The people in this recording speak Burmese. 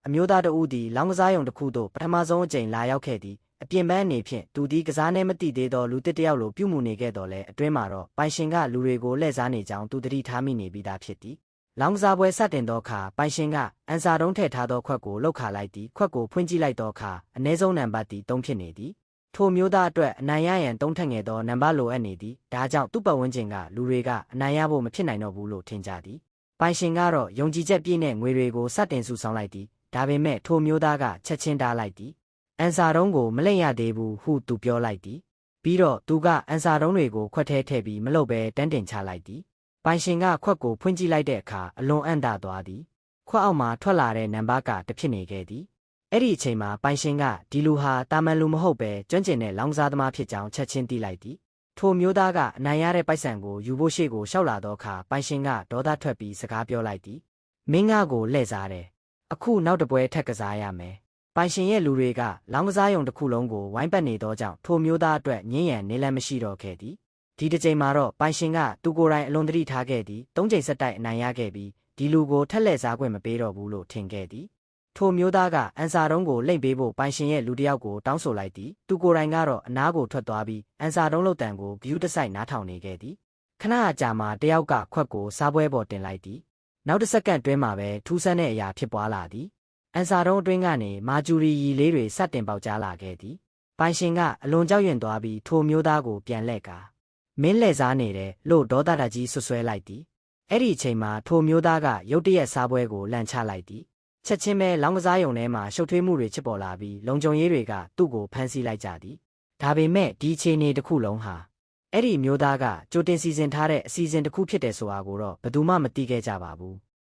အမျိုးသားတဦးသည်လောင်းကစားရုံတစ်ခုသို့ပထမဆုံးအကြိမ်လာရောက်ခဲ့သည်အပြင်ပန်းအနေဖြင့်သူသည်ကစားနှဲမသိသေးသောလူတစ်တယောက်လိုပြုမှုနေခဲ့တော်လဲအတွင်းမှာတော့ပိုင်ရှင်ကလူတွေကိုလှည့်စားနေကြောင်းသူသတိထားမိနေပြီးသားဖြစ်သည်လောင်းကစားပွဲစတင်သောအခါပိုင်ရှင်ကအန်စာတုံးထည့်ထားသောခွက်ကိုလှုပ်ခါလိုက်သည်ခွက်ကိုဖွင့်ကြည့်လိုက်သောအခါအနည်းဆုံးနံပါတ်သည်3ဖြစ်နေသည်ထိုမျိုးသားအတွက်အနိုင်ရရန်3ထက်ငယ်သောနံပါတ်လိုအပ်နေသည်ဒါကြောင့်သူ့ပတ်ဝန်းကျင်ကလူတွေကအနိုင်ရဖို့မဖြစ်နိုင်တော့ဘူးလို့ထင်ကြသည်ပိုင်ရှင်ကတော့ယုံကြည်ချက်ပြည့်နဲ့ငွေတွေကိုစတင်စုဆောင်းလိုက်သည်ဒါပေမဲ့ထိုမျိုးသားကချက်ချင်းတားလိုက်သည်အန်စာတုံးကိုမလိမ့်ရသေးဘူးဟုသူပြောလိုက်သည်ပြီးတော့သူကအန်စာတုံးတွေကိုခွက်ထဲထည့်ပြီးမလုပ်ဘဲတန်းတင်ချလိုက်သည်ပိုင်ရှင်ကခွက်ကိုဖွင့်ကြည့်လိုက်တဲ့အခါအလွန်အံ့သာသွားသည်ခွက်အောက်မှာထွက်လာတဲ့နံပါတ်ကတစ်ဖြစ်နေခဲ့သည်အဲ့ဒီအချိန်မှာပိုင်ရှင်ကဒီလူဟာတာမန်လူမဟုတ်ပဲကျွမ်းကျင်တဲ့လောင်းကစားသမားဖြစ်ကြောင်းချက်ချင်းသိလိုက်သည်ထိုမျိုးသားကအနိုင်ရတဲ့ပိုက်ဆံကိုယူဖို့ရှေ့ကိုရှောက်လာတော့အခါပိုင်ရှင်ကဒေါသထွက်ပြီးစကားပြောလိုက်သည်မင်းငါ့ကိုလှည့်စားတယ်အခုနောက်တစ်ပွဲထပ်ကစားရမယ်ပိုင်ရှင်ရဲ့လူတွေကလောင်းကစားရုံတစ်ခုလုံးကိုဝိုင်းပတ်နေသောကြောင့်ထိုမျိုးသားအတွက်ငြင်းရန်နေလမ်းမရှိတော့ခဲ့သည်ဒီတစ်ချိန်မှာတော့ပိုင်ရှင်ကသူကိုယ်တိုင်အလွန်သတိထားခဲ့သည်၃ချိန်ဆက်တိုက်အနိုင်ရခဲ့ပြီးဒီလူကိုထက်လှည့်စားခွင့်မပေးတော့ဘူးလို့ထင်ခဲ့သည်ထိုမျိုးသားကအန်စာတုံးကိုလိမ့်ပေးဖို့ပိုင်ရှင်ရဲ့လူတစ်ယောက်ကိုတောင်းဆိုလိုက်သည်သူကိုယ်တိုင်ကတော့အနားကိုထွက်သွားပြီးအန်စာတုံးလုတ်တံကိုဂယူးတစိုက်နားထောင်နေခဲ့သည်ခဏအကြာမှာတယောက်ကခွက်ကိုစားပွဲပေါ်တင်လိုက်သည်နောက်တစ်စက္ကန့်တွင်းမှာပဲထူးဆန်းတဲ့အရာဖြစ်ပွားလာသည်အန်စာတုံးအတွင်းကနေမာဂျူရီရီလေးတွေစတင်ပေါက်ကြားလာခဲ့သည်ပိုင်ရှင်ကအလွန်ကြောက်ရွံ့သွားပြီးထိုမျိုးသားကိုပြန်လှည့်ကာမင်းလှည့်စားနေတယ်လို့ဒေါသတကြီးဆွဆွဲလိုက်သည်အဲ့ဒီအချိန်မှာထိုမျိုးသားကရုတ်တရက်စားပွဲကိုလန့်ချလိုက်သည်ချက်ချင်းပဲလောင်းကစားရုံထဲမှာရှုပ်ထွေးမှုတွေဖြစ်ပေါ်လာပြီးလုံခြုံရေးတွေကသူ့ကိုဖမ်းဆီးလိုက်ကြသည်ဒါပေမဲ့ဒီအခြေအနေတစ်ခုလုံးဟာအဲ့ဒီမျိုးသားကကြိုတင်စီစဉ်ထားတဲ့အစီအစဉ်တစ်ခုဖြစ်တယ်ဆိုတာကိုတော့ဘယ်သူမှမသိခဲ့ကြပါဘူး